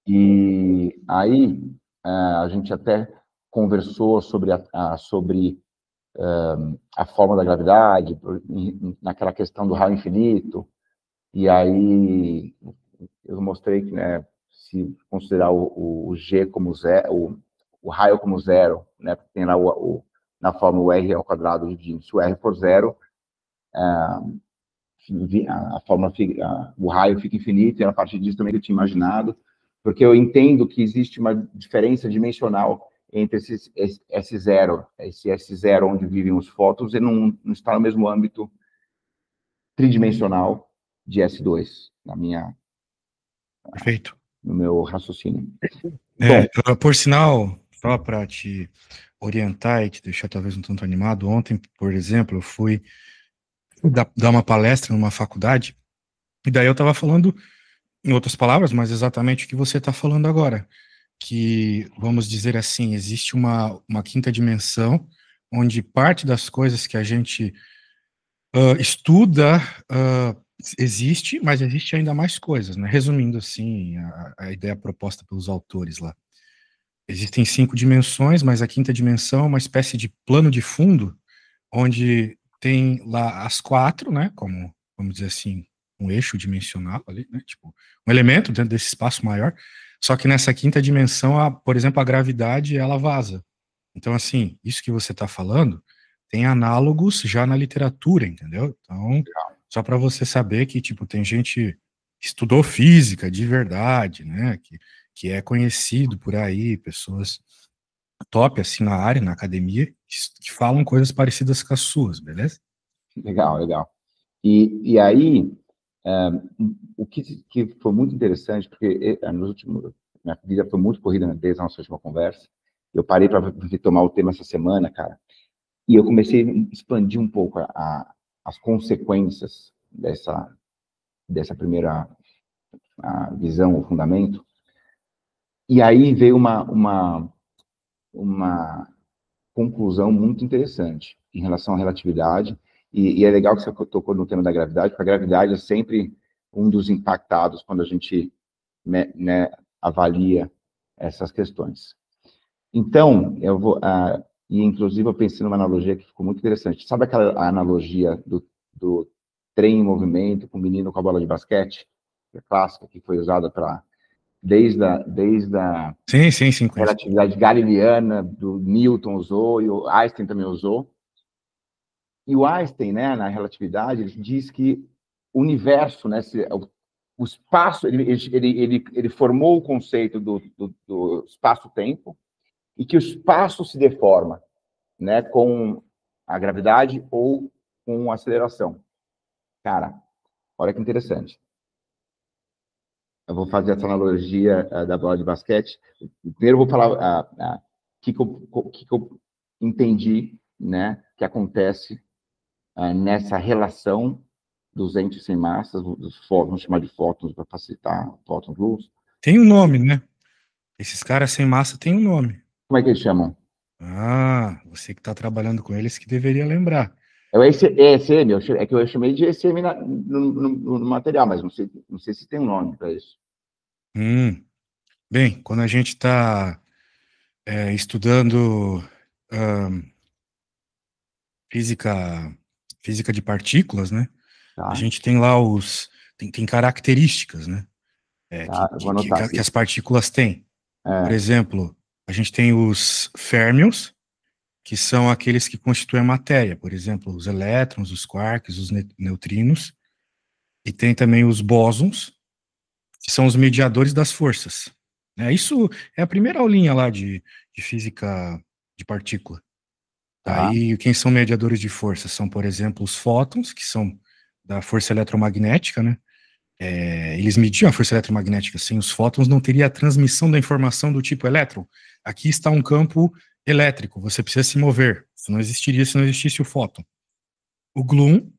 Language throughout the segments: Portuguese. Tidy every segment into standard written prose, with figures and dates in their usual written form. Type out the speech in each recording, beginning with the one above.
E aí a gente até conversou sobre a forma da gravidade, naquela questão do raio infinito, e aí eu mostrei que, né, se considerar o G como zero, o raio como zero, né, tem lá na fórmula o R ao quadrado dividindo, se o R for zero, a fórmula o raio fica infinito, e a partir disso também que eu tinha imaginado, porque eu entendo que existe uma diferença dimensional entre esse zero, esse S0 onde vivem os fótons, e não está no mesmo âmbito tridimensional de S2, Perfeito. no meu raciocínio. Bom, Por sinal, só para te orientar e te deixar talvez um tanto animado, ontem, por exemplo, eu fui dar uma palestra numa faculdade, e daí eu estava falando, em outras palavras, mas exatamente o que você está falando agora, que, vamos dizer assim, existe uma quinta dimensão, onde parte das coisas que a gente estuda existe, mas existe ainda mais coisas, né? Resumindo, assim, a ideia proposta pelos autores lá. Existem 5 dimensões, mas a quinta dimensão é uma espécie de plano de fundo, onde tem lá as 4, né, como, vamos dizer assim, um eixo dimensional ali, né, tipo, um elemento dentro desse espaço maior, só que nessa quinta dimensão, por exemplo, a gravidade, ela vaza. Então, assim, isso que você está falando tem análogos já na literatura, entendeu? Então, só para você saber que, tipo, tem gente que estudou física de verdade, né, que é conhecido por aí, pessoas top, assim, na área, na academia, que falam coisas parecidas com as suas, beleza? legal, legal. E aí, o que foi muito interessante, porque minha vida foi muito corrida, né, desde a nossa última conversa, eu parei para tomar o tema essa semana, cara, e eu comecei a expandir um pouco as consequências dessa primeira visão, o fundamento, e aí veio uma conclusão muito interessante em relação à relatividade, e é legal que você tocou no tema da gravidade, porque a gravidade é sempre um dos impactados quando a gente, né, avalia essas questões. Então, e inclusive eu pensei numa analogia que ficou muito interessante. Sabe aquela analogia do trem em movimento com o menino com a bola de basquete? Que é clássica, que foi usada desde a Sim, conheço. relatividade galileana, do Newton usou, e o Einstein também usou. E o Einstein, né, na relatividade, ele diz que o universo, né, o espaço, ele formou o conceito do espaço-tempo, e que o espaço se deforma, né, com a gravidade ou com a aceleração. Cara, olha que interessante. Eu vou fazer essa analogia da bola de basquete. Primeiro eu vou falar o que eu entendi, né, que acontece nessa relação dos entes sem massas, vamos chamar de fótons para facilitar, fótons luz. Tem um nome, né? Esses caras sem massa têm um nome. Como é que eles chamam? Ah, você que está trabalhando com eles que deveria lembrar. É o ECM, é que eu chamei de ECM no material, mas não sei se tem um nome para isso. Bem, quando a gente está estudando física de partículas, né? Tá? A gente tem lá tem características, né? Tá, eu vou anotar Que aqui. as partículas têm. Por É, exemplo, a gente tem os férmions, que são aqueles que constituem a matéria, por exemplo, os elétrons, os quarks, os neutrinos, e tem também os bósons, que são os mediadores das forças. Isso é a primeira aulinha lá de física de partícula. tá, Aí, quem são mediadores de força? São, por exemplo, os fótons, que são da força eletromagnética, né? Eles mediam a força eletromagnética. Sem os fótons, não teria a transmissão da informação do tipo elétron. Aqui está um campo elétrico, você precisa se mover. Isso não existiria se não existisse o fóton. O gluon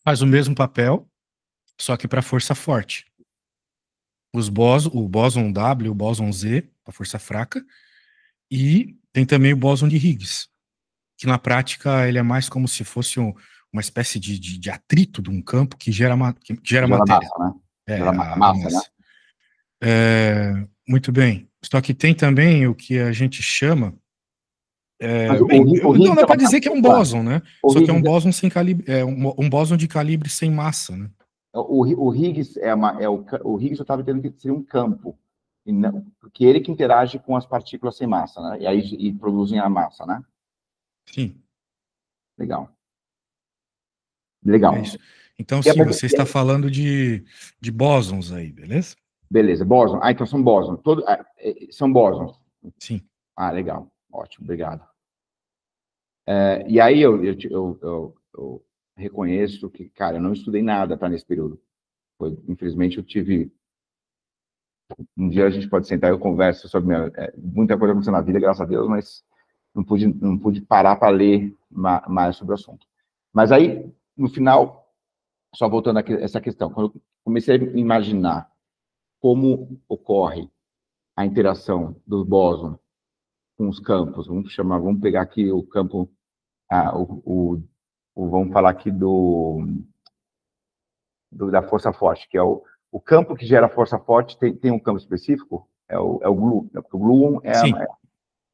faz o mesmo papel, só que para força forte. O bóson W, o bóson Z, para força fraca, e tem também o bóson de Higgs, que na prática ele é mais como se fosse uma espécie de atrito de um campo que gera gera matéria. massa, né? É, Gera a massa, né? massa. É, Muito bem. Só que tem também o que a gente chama... Mas não dá para dizer que é um bóson, né? Só que é um Higgs, bóson sem calibre, um bóson de calibre sem massa, né? o Higgs o Higgs eu estava entendendo que seria um campo, e não, porque ele que interage com as partículas sem massa, né? E produzem a massa, né? Sim. Legal. É isso. Então, sim, você está falando de bósons aí, beleza? Beleza, bóson. Então são bósons. São bósons. Sim. Legal. Ótimo, obrigado. E aí eu reconheço que, cara, eu não estudei nada para nesse período. Infelizmente, eu tive... Um dia a gente pode sentar e eu converso sobre muita coisa acontecendo na vida, graças a Deus, mas não pude parar para ler mais sobre o assunto. Mas aí, no final, só voltando a essa questão, quando eu comecei a imaginar como ocorre a interação dos bósons com os campos, vamos pegar aqui o campo, vamos falar aqui da força forte, que é o campo que gera força forte, tem um campo específico, é o gluon, porque o gluon é... Sim.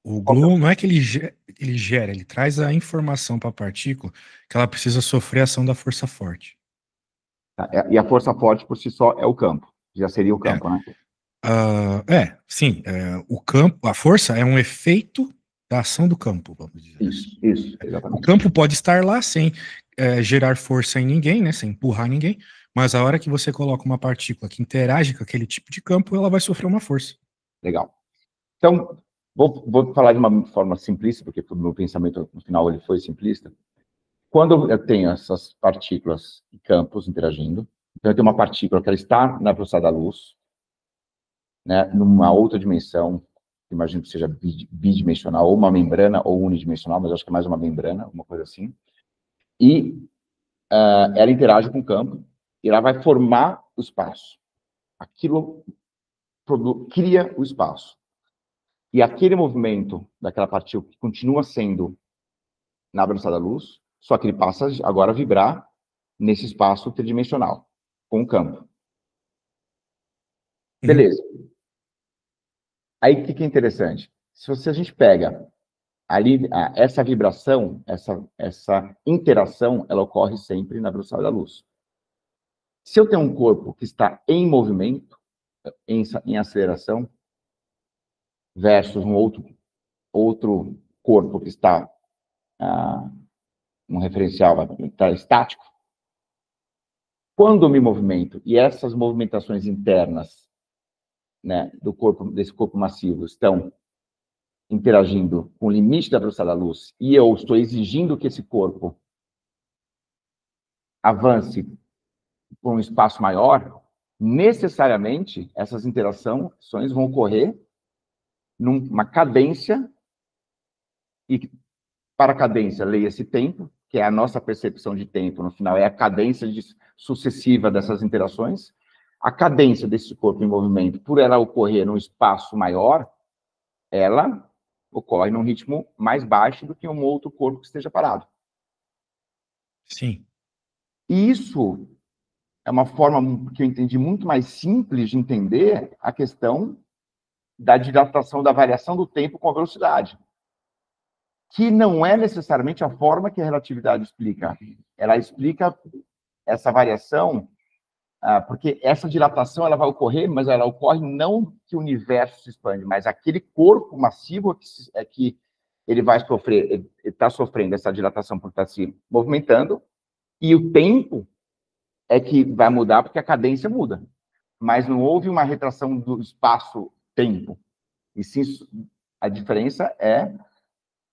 O gluon não é que ele gera, ele traz a informação para a partícula que ela precisa sofrer a ação da força forte. E a força forte, por si só, é o campo. Já seria o campo, né? Sim. O campo, a força é um efeito da ação do campo, vamos dizer. Isso, exatamente. O campo pode estar lá sem gerar força em ninguém, né? Sem empurrar ninguém, mas a hora que você coloca uma partícula que interage com aquele tipo de campo, ela vai sofrer uma força. Legal. Então, vou falar de uma forma simplista, porque o meu pensamento, no final, ele foi simplista. Quando eu tenho essas partículas e campos interagindo, então eu tenho uma partícula que ela está na velocidade da luz, né, numa outra dimensão, imagino que seja bidimensional, ou uma membrana, ou unidimensional, mas acho que é mais uma membrana, uma coisa assim. E ela interage com o campo, e ela vai formar o espaço. Aquilo cria o espaço. E aquele movimento daquela partícula que continua sendo na velocidade da luz, só que ele passa agora a vibrar nesse espaço tridimensional, com o campo. Beleza. Aí, o que é interessante? Se a gente pega ali, essa vibração, essa interação, ela ocorre sempre na velocidade da luz. Se eu tenho um corpo que está em movimento, em aceleração, versus um outro corpo que está um referencial, está estático, quando eu me movimento e essas movimentações internas, né, desse corpo massivo estão interagindo com o limite da velocidade da luz e eu estou exigindo que esse corpo avance por um espaço maior, necessariamente essas interações vão ocorrer numa cadência, e para a cadência, leia-se tempo, que é a nossa percepção de tempo, no final, é a cadência sucessiva dessas interações. A cadência desse corpo em movimento, por ela ocorrer num espaço maior, ela ocorre num ritmo mais baixo do que um outro corpo que esteja parado. Sim. E isso é uma forma que eu entendi muito mais simples de entender a questão da dilatação, da variação do tempo com a velocidade, que não é necessariamente a forma que a relatividade explica. Ela explica essa variação, porque essa dilatação ela vai ocorrer, mas ela ocorre não que o universo se expande, mas aquele corpo massivo é que ele vai sofrer, ele está sofrendo essa dilatação por estar se movimentando, e o tempo é que vai mudar porque a cadência muda. Mas não houve uma retração do espaço-tempo. E sim, a diferença é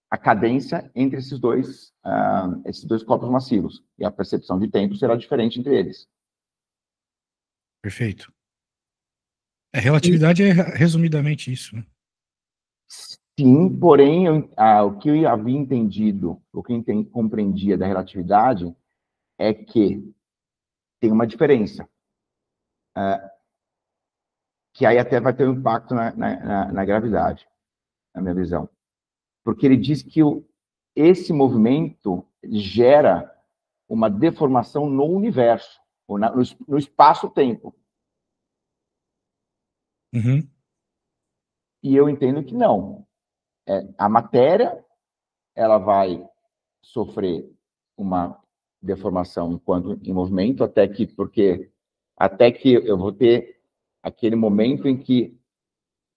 a cadência entre esses dois corpos massivos. E a percepção de tempo será diferente entre eles. Perfeito. Relatividade é resumidamente isso, né? Sim, porém, o que eu havia entendido, o que eu compreendia da relatividade é que tem uma diferença. Que aí até vai ter um impacto na gravidade, na minha visão. Porque ele diz que esse movimento gera uma deformação no universo, ou no espaço-tempo. Uhum. E eu entendo que não. A matéria, ela vai sofrer uma deformação enquanto em movimento, até que eu vou ter aquele momento em que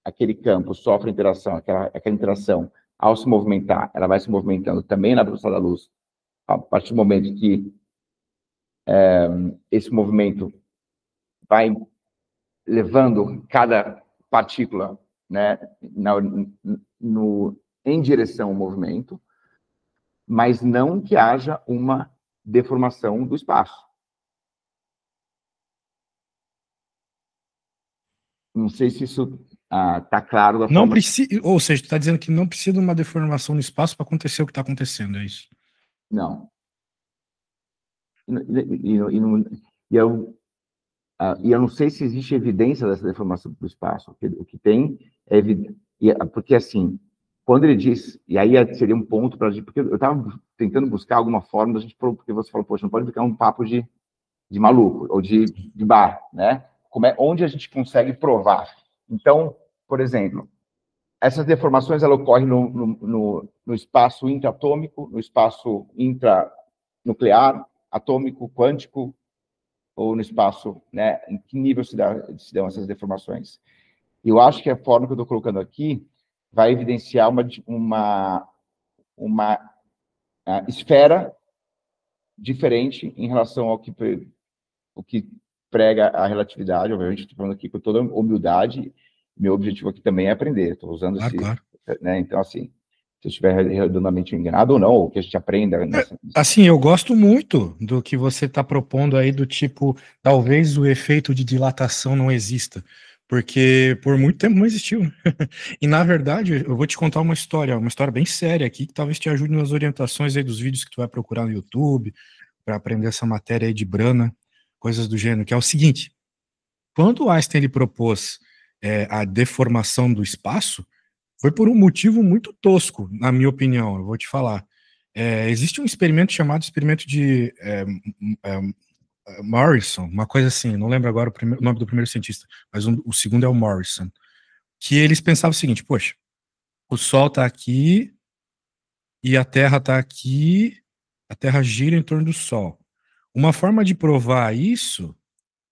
aquele campo sofre interação, aquela interação, ao se movimentar, ela vai se movimentando também na velocidade da luz, a partir do momento que esse movimento vai levando cada partícula, né, em direção ao movimento, mas não que haja uma deformação do espaço. Não sei se isso está claro da Não forma... precisa, ou seja, tu está dizendo que não precisa de uma deformação no espaço para acontecer o que está acontecendo, é isso? Não. E eu não sei se existe evidência dessa deformação do espaço. O que tem é evidência. Porque, assim, quando ele diz... E aí seria um ponto para a gente... Porque eu estava tentando buscar alguma forma da gente... Porque você falou, poxa, não pode ficar um papo de maluco, ou de bar, né? Onde a gente consegue provar? Então, por exemplo, essas deformações elas ocorrem no espaço intraatômico, no espaço intranuclear, atômico, quântico, ou no espaço, né? Em que nível se dão essas deformações? Eu acho que a forma que eu estou colocando aqui vai evidenciar uma esfera diferente em relação ao que prega a relatividade. Obviamente, estou falando aqui com toda humildade. Meu objetivo aqui também é aprender. Estou usando Claro. né? Então, assim, se eu estiver redondamente enganado ou não, ou que a gente aprenda... Assim, eu gosto muito do que você está propondo aí, do tipo, talvez o efeito de dilatação não exista, porque por muito tempo não existiu. E, na verdade, eu vou te contar uma história bem séria aqui, que talvez te ajude nas orientações aí dos vídeos que tu vai procurar no YouTube, para aprender essa matéria aí de Brana, coisas do gênero, que é o seguinte: quando o Einstein ele propôs a deformação do espaço, foi por um motivo muito tosco, na minha opinião, eu vou te falar. Existe um experimento chamado experimento de Morrison, uma coisa assim, não lembro agora o nome do primeiro cientista, mas o segundo é o Morrison, que eles pensavam o seguinte: poxa, o Sol está aqui e a Terra está aqui, a Terra gira em torno do Sol. Uma forma de provar isso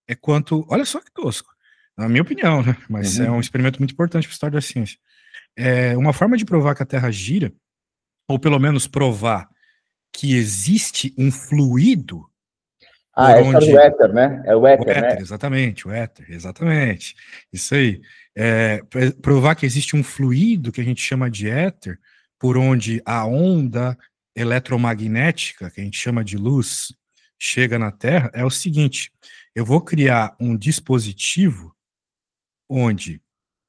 é quanto... Olha só que tosco, na minha opinião, né? Mas é um experimento muito importante para a história da ciência. Uma forma de provar que a Terra gira, ou pelo menos provar que existe um fluido por onde... o éter, né? É o éter, né? Exatamente, o éter, exatamente. Isso aí. Provar que existe um fluido que a gente chama de éter, por onde a onda eletromagnética, que a gente chama de luz, chega na Terra, é o seguinte: eu vou criar um dispositivo onde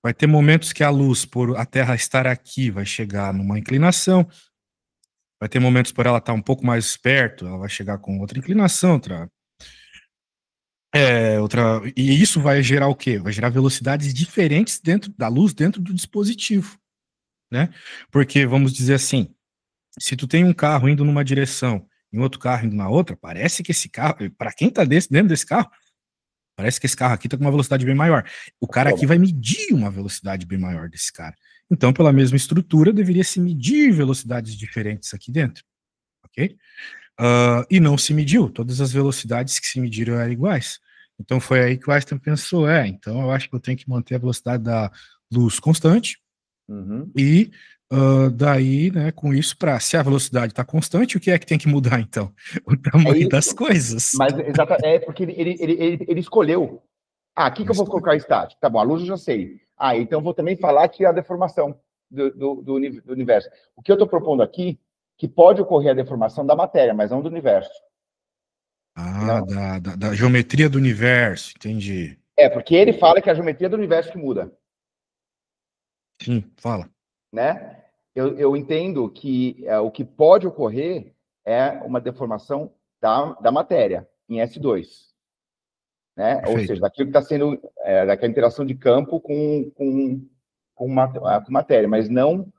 vai ter momentos que a luz, por a Terra estar aqui, vai chegar numa inclinação, vai ter momentos por ela estar um pouco mais perto, ela vai chegar com outra inclinação, e isso vai gerar o quê? Vai gerar velocidades diferentes dentro da luz, dentro do dispositivo, né? Porque, vamos dizer assim, se tu tem um carro indo numa direção e outro carro indo na outra, parece que esse carro, para quem tá dentro desse carro, parece que esse carro aqui tá com uma velocidade bem maior. O cara aqui vai medir uma velocidade bem maior desse cara. Então, pela mesma estrutura, deveria se medir velocidades diferentes aqui dentro, ok? E não se mediu. Todas as velocidades que se mediram eram iguais. Então, foi aí que o Einstein pensou, então eu acho que eu tenho que manter a velocidade da luz constante, e daí, né, com isso, se a velocidade está constante, o que é que tem que mudar, então? O tamanho das coisas. Mas, porque ele escolheu. Aqui que eu vou colocar estático. Tá bom, a luz eu já sei. Então eu vou também falar que a deformação do universo. O que eu estou propondo aqui, que pode ocorrer a deformação da matéria, mas não do universo. Da geometria do universo, entendi. Porque ele fala que é a geometria do universo que muda. Sim, fala. Né? Eu entendo que o que pode ocorrer é uma deformação da matéria, em S2. Né? Ou seja, daquilo que está sendo, daquela interação de campo com matéria, mas não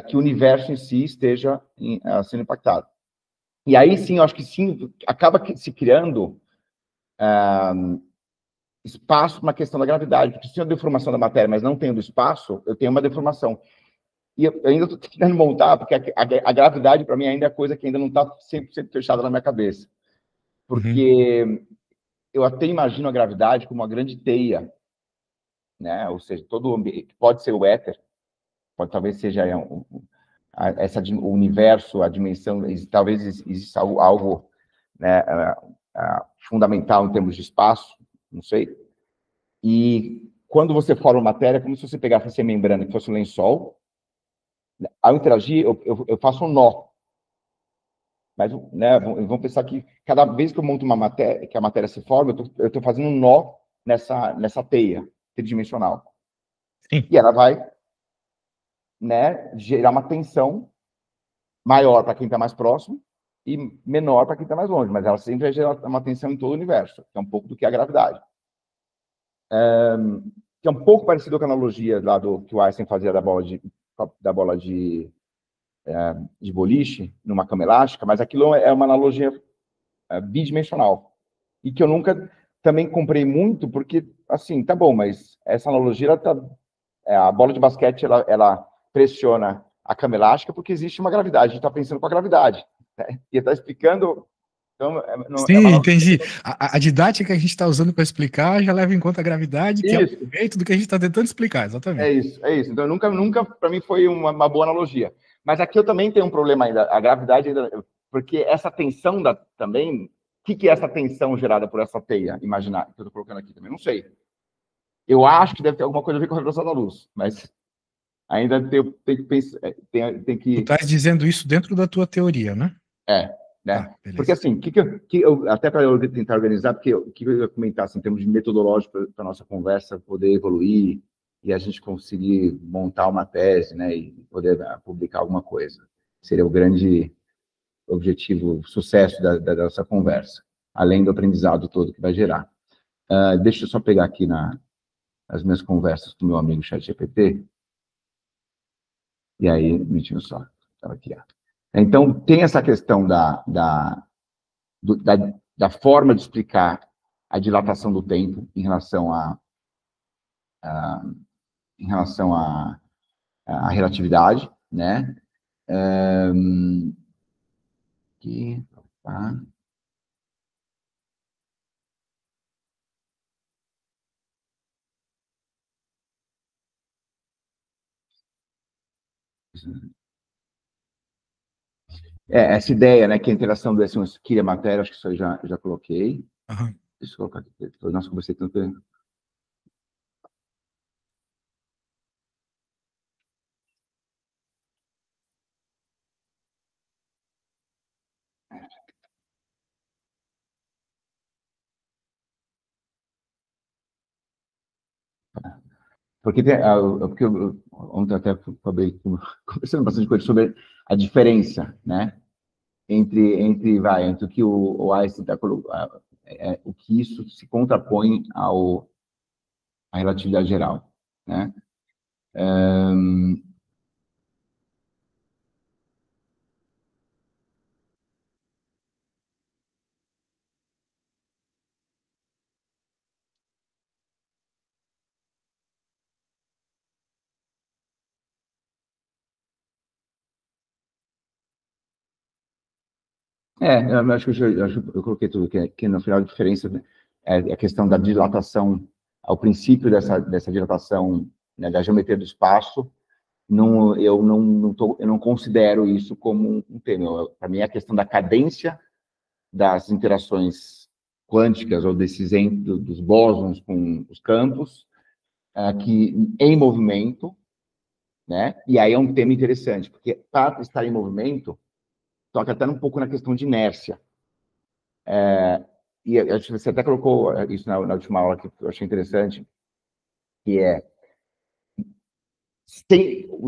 que o universo em si esteja sendo impactado. E aí sim, eu acho que sim, acaba se criando espaço uma questão da gravidade, porque se eu tenho deformação da matéria, mas não tenho do espaço, eu tenho uma deformação. E eu ainda estou tentando montar, porque a gravidade, para mim, ainda é coisa que ainda não está 100% fechada na minha cabeça. Porque eu até imagino a gravidade como uma grande teia, né? Ou seja, todo o ambiente, pode ser o éter, talvez seja o universo, a dimensão, talvez exista algo, né, fundamental em termos de espaço, não sei. E quando você forma matéria, é como se você pegasse essa membrana que fosse um lençol, ao interagir, eu faço um nó. Mas, né, vamos pensar que cada vez que eu monto uma matéria, que a matéria se forma, eu estou fazendo um nó nessa teia tridimensional. Sim. E ela vai, né, gerar uma tensão maior para quem está mais próximo e menor para quem está mais longe, mas ela sempre vai gerar uma tensão em todo o universo, que é um pouco do que é a gravidade. Que é um pouco parecido com a analogia lá que o Einstein fazia da bola de boliche numa cama elástica, mas aquilo é uma analogia bidimensional. E que eu nunca também comprei muito, porque, assim, tá bom, mas essa analogia, a bola de basquete, ela pressiona a cama elástica porque existe uma gravidade, a gente está pensando com a gravidade. Né? E está explicando... Então, Sim, entendi. A didática que a gente está usando para explicar já leva em conta a gravidade, que isso. É o efeito do que a gente está tentando explicar, exatamente. É isso. Então, nunca para mim, foi uma boa analogia. Mas aqui eu também tenho um problema ainda, a gravidade ainda, porque essa tensão também, o que é essa tensão gerada por essa teia imaginária que eu estou colocando aqui também? Não sei. Eu acho que deve ter alguma coisa a ver com a velocidade da luz, mas ainda tem que pensar, tem que... Tu estás dizendo isso dentro da tua teoria, né? Né? Porque assim, até para eu tentar organizar, porque o que eu ia comentar assim, em termos de metodológico para a nossa conversa poder evoluir e a gente conseguir montar uma tese, né, e poder publicar alguma coisa. Seria o grande objetivo, sucesso da nossa conversa, além do aprendizado todo que vai gerar. Deixa eu só pegar aqui nas minhas conversas com o meu amigo ChatGPT. E aí, mentindo só. Estava aqui, ó. Então, tem essa questão da forma de explicar a dilatação do tempo em relação à relatividade, né? Aqui, tá. Essa ideia, né, que a interação do S1 e a matéria, acho que isso eu já coloquei. Uhum. Deixa eu colocar aqui. Nossa, conversei tanto. Porque, ontem até acabei conversando bastante coisa sobre a diferença, né, entre o que o Einstein está colocando, o que isso se contrapõe à relatividade geral, né? Eu acho que eu coloquei tudo, que no final a diferença, né, é a questão da dilatação, ao princípio dessa dilatação, né, da geometria do espaço. Eu não considero isso como um tema. Para mim, é a questão da cadência das interações quânticas ou dos bósons com os campos, que em movimento, né? E aí é um tema interessante, porque para estar em movimento, toca até um pouco na questão de inércia. E acho que você até colocou isso na última aula, que eu achei interessante, que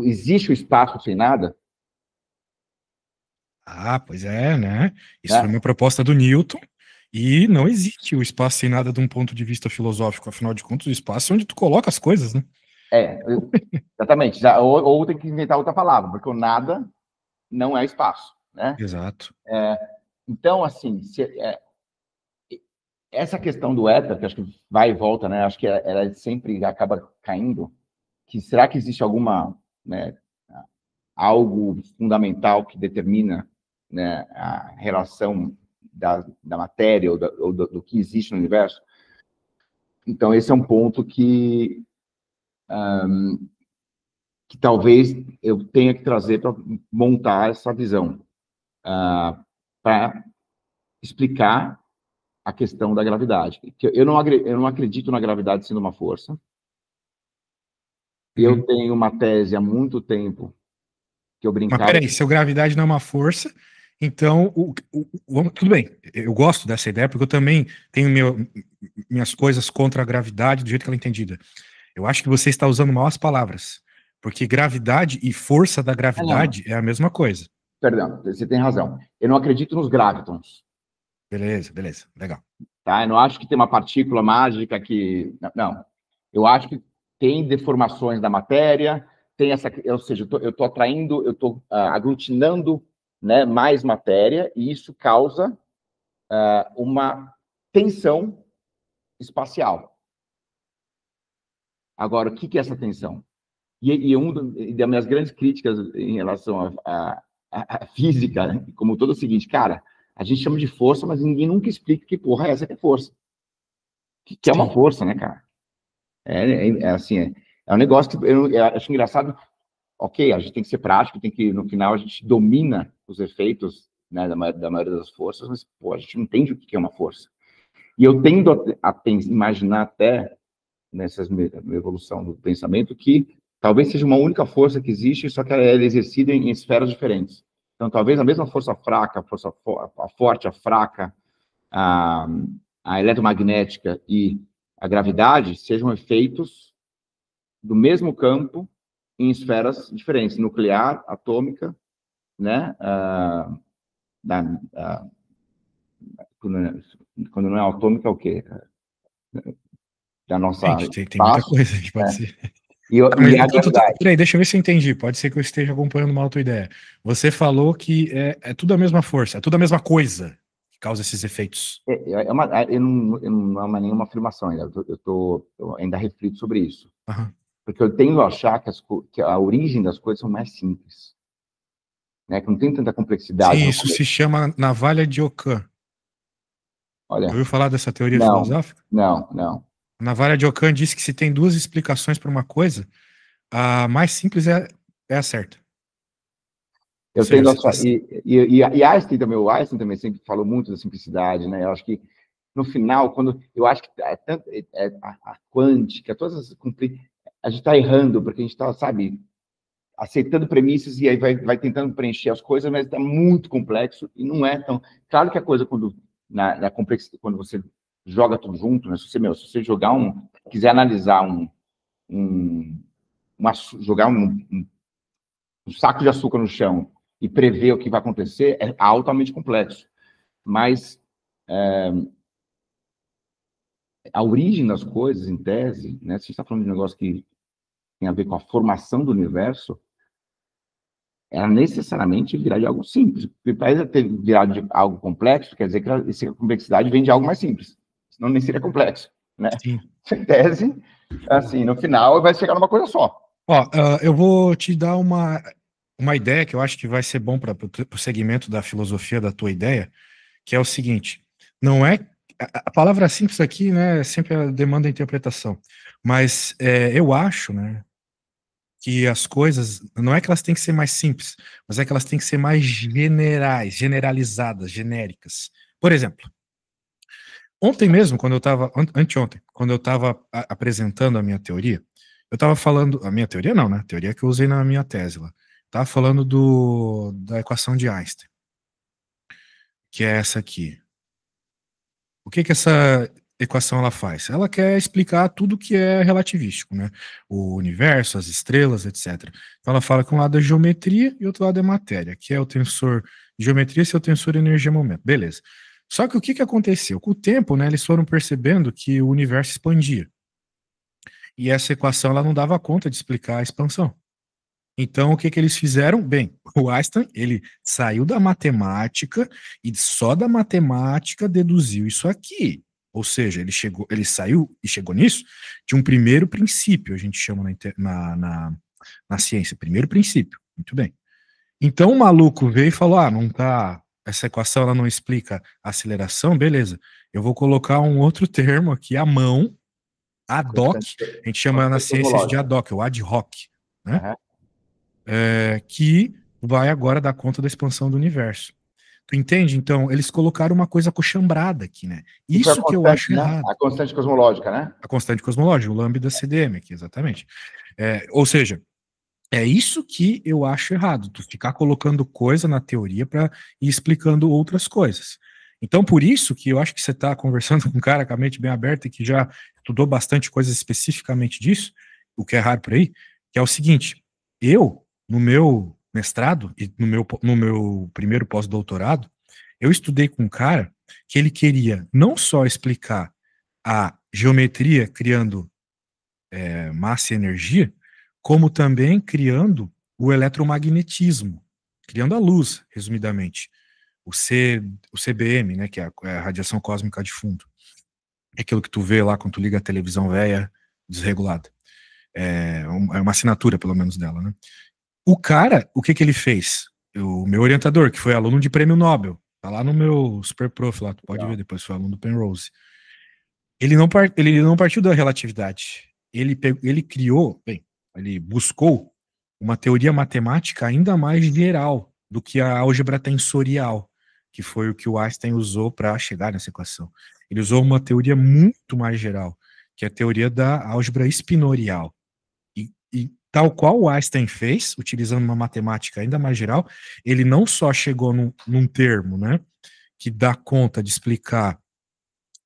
existe o espaço sem nada? Pois é, né? Isso Né? foi uma proposta do Newton, e não existe o espaço sem nada de um ponto de vista filosófico. Afinal de contas, o espaço é onde tu coloca as coisas, né? Exatamente. Ou tem que inventar outra palavra, porque o nada não é espaço, né? Exato. Então, assim, essa questão do éter, que acho que vai e volta, né? Acho que ela sempre acaba caindo. Que será que existe alguma, né, algo fundamental que determina, né, a relação da matéria ou do que existe no universo? Então, esse é um ponto que talvez eu tenha que trazer para montar essa visão, para explicar a questão da gravidade. Eu não acredito na gravidade sendo uma força. Eu tenho uma tese há muito tempo que eu Mas brincava... peraí, se a gravidade não é uma força, então, tudo bem, eu gosto dessa ideia, porque eu também tenho minhas coisas contra a gravidade do jeito que ela é entendida. Eu acho que você está usando mal as palavras, porque gravidade e força da gravidade é a mesma coisa. Perdão, você tem razão. Eu não acredito nos gravitons. Beleza, legal. Tá? Eu não acho que tem uma partícula mágica que... Não. Eu acho que tem deformações da matéria, tem essa... Ou seja, eu estou atraindo, eu estou aglutinando, né, mais matéria, e isso causa uma tensão espacial. Agora, o que é essa tensão? E uma das minhas grandes críticas em relação à física, né, como todo, é o seguinte, cara, a gente chama de força, mas ninguém nunca explica que porra é essa que é força. Que é uma força, né, cara? Assim, é um negócio que eu acho engraçado. Ok, a gente tem que ser prático, no final, a gente domina os efeitos, né, da maioria das forças, mas, pô, a gente não entende o que é uma força. E eu tendo a imaginar até, nessa evolução do pensamento, que talvez seja uma única força que existe, só que ela é exercida em esferas diferentes. Então, talvez a mesma força fraca, a forte, a fraca, a eletromagnética e a gravidade sejam efeitos do mesmo campo em esferas diferentes, nuclear, atômica, né? Quando não é atômica, é o quê? Da nossa... Tem muita coisa que pode ser. E a gravidade. Peraí, deixa eu ver se eu entendi. Pode ser que eu esteja acompanhando mal a tua ideia. Você falou que é tudo a mesma força, é tudo a mesma coisa que causa esses efeitos. Não é nenhuma afirmação ainda. Eu ainda reflito sobre isso. Porque eu tendo a achar que a origem das coisas são mais simples. Né? Que não tem tanta complexidade. Sim, isso se chama navalha de Ockham. Olha, ouviu falar dessa teoria filosófica? Não. A navalha de Ockham diz que se tem duas explicações para uma coisa, a mais simples é a certa. Eu tendo a achar... E Einstein também sempre falou muito da simplicidade, né? Eu acho que, no final, eu acho que a quântica, todas as... A gente está errando, porque a gente está, sabe, aceitando premissas e aí vai tentando preencher as coisas, mas está muito complexo e não é tão... Claro que a coisa, na complexidade, quando você joga tudo junto, né? Se você jogar quiser analisar jogar um saco de açúcar no chão e prever o que vai acontecer, é altamente complexo. Mas a origem das coisas, em tese, né? Se a gente está falando de um negócio que tem a ver com a formação do universo, ela necessariamente virá de algo simples. Para ter virado de algo complexo, quer dizer que essa complexidade vem de algo mais simples. Senão nem seria complexo, né? Sim. Em tese, assim, no final, vai chegar numa coisa só. Eu vou te dar uma ideia que eu acho que vai ser bom para o segmento da filosofia da tua ideia, que é o seguinte, não é... A palavra simples aqui, né, sempre demanda interpretação, mas eu acho, né, que as coisas, não é que elas têm que ser mais simples, mas é que elas têm que ser mais generalizadas, genéricas. Por exemplo, ontem mesmo, anteontem, quando eu estava apresentando a minha teoria, eu estava falando, a minha teoria não, né, a teoria que eu usei na minha tese lá, estava falando da equação de Einstein, que é essa aqui. O que essa equação ela faz? Ela quer explicar tudo que é relativístico, né? O universo, as estrelas, etc. Então ela fala que um lado é geometria e outro lado é matéria, que é o tensor de geometria e seu tensor energia-momento. Beleza. Só que o que aconteceu? Com o tempo, né, eles foram percebendo que o universo expandia. E essa equação ela não dava conta de explicar a expansão. Então, o que eles fizeram? Bem, o Einstein, ele saiu da matemática e só da matemática deduziu isso aqui. Ou seja, ele saiu e chegou nisso de um primeiro princípio, a gente chama na ciência, primeiro princípio. Muito bem. Então o maluco veio e falou: não tá, essa equação ela não explica a aceleração, beleza. Eu vou colocar um outro termo aqui, à mão, ad hoc, a gente chama na ciência de ad hoc, ou ad hoc, né? Uhum. Que vai agora dar conta da expansão do universo. Tu entende? Então, eles colocaram uma coisa acochambrada aqui, né? Isso que eu acho errado. A constante cosmológica, né? A constante cosmológica, o lambda CDM aqui, exatamente. Ou seja, é isso que eu acho errado, tu ficar colocando coisa na teoria para ir explicando outras coisas. Então, por isso que eu acho que você está conversando com um cara com a mente bem aberta e que já estudou bastante coisas especificamente disso, o que é raro por aí, que é o seguinte, eu, no meu mestrado e no meu primeiro pós-doutorado, eu estudei com um cara que ele queria não só explicar a geometria criando massa e energia, como também criando o eletromagnetismo, criando a luz, resumidamente. O CBM, né, que é a radiação cósmica de fundo. É aquilo que tu vê lá quando tu liga a televisão velha desregulada. É uma assinatura, pelo menos, dela, né? O cara, o que ele fez? O meu orientador, que foi aluno de prêmio Nobel, tá lá no meu Super Prof, lá, tu pode ver depois, foi aluno do Penrose. Ele não partiu da relatividade. Ele criou, bem, ele buscou uma teoria matemática ainda mais geral do que a álgebra tensorial, que foi o que o Einstein usou para chegar nessa equação. Ele usou uma teoria muito mais geral, que é a teoria da álgebra espinorial. E tal qual o Einstein fez, utilizando uma matemática ainda mais geral, ele não só chegou num termo, né, que dá conta de explicar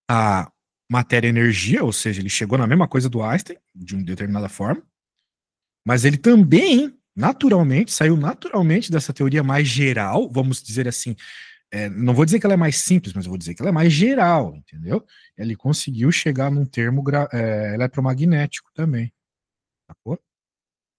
a matéria-energia, ou seja, ele chegou na mesma coisa do Einstein, de uma determinada forma, mas ele também, naturalmente, saiu naturalmente dessa teoria mais geral, vamos dizer assim, não vou dizer que ela é mais simples, mas eu vou dizer que ela é mais geral, entendeu? Ele conseguiu chegar num termo eletromagnético também, sacou?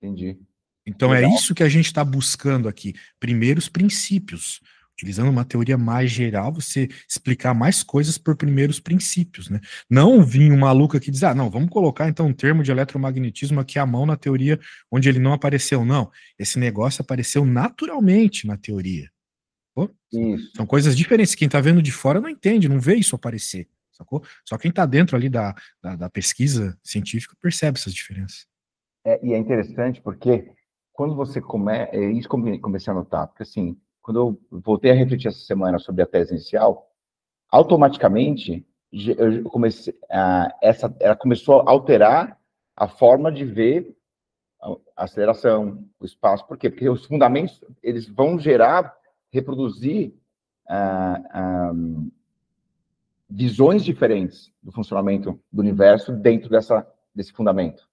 Entendi. Então é Legal. isso que a gente está buscando aqui, primeiros princípios. Utilizando uma teoria mais geral, você explicar mais coisas por primeiros princípios, né? Não vir um maluco aqui dizer, não, vamos colocar então um termo de eletromagnetismo aqui à mão na teoria onde ele não apareceu. Não, esse negócio apareceu naturalmente na teoria. Pô, são coisas diferentes. Quem está vendo de fora não entende, não vê isso aparecer, sacou? Só quem está dentro ali da pesquisa científica percebe essas diferenças. E é interessante porque quando você isso comecei a notar, porque assim, quando eu voltei a refletir essa semana sobre a tese inicial, automaticamente eu comecei ela começou a alterar a forma de ver a aceleração, o espaço. Por quê? Porque os fundamentos eles vão reproduzir visões diferentes do funcionamento do universo dentro desse fundamento.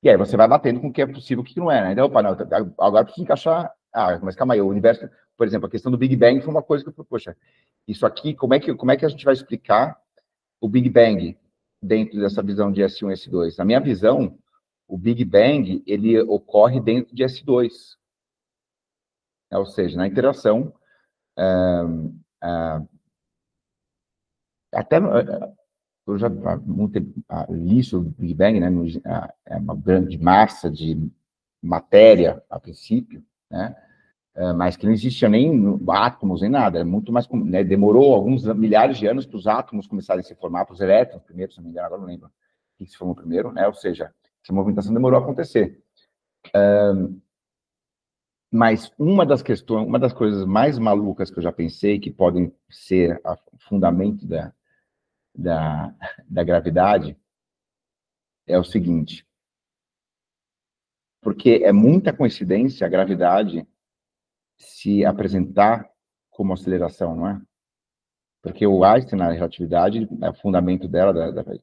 E aí você vai batendo com o que é possível e o que não é, né? Então, opa, não, agora preciso encaixar. Mas calma aí, o universo, por exemplo, a questão do Big Bang foi uma coisa que eu falei, poxa, isso aqui, como é que a gente vai explicar o Big Bang dentro dessa visão de S1 e S2? Na minha visão, o Big Bang, ele ocorre dentro de S2. Ou seja, na interação, até eu já li sobre o Big Bang, né? É uma grande massa de matéria, a princípio, né? Mas que não existia nem átomos, nem nada. É muito mais, né? Demorou alguns milhares de anos para os átomos começarem a se formar, para os elétrons primeiro, se não me engano, agora não lembro o que se formou primeiro, né? Ou seja, essa movimentação demorou a acontecer. Mas uma das coisas mais malucas que eu já pensei, que podem ser o fundamento da gravidade, é o seguinte, porque é muita coincidência a gravidade se apresentar como aceleração, não é? Porque o Einstein, na relatividade, o fundamento dela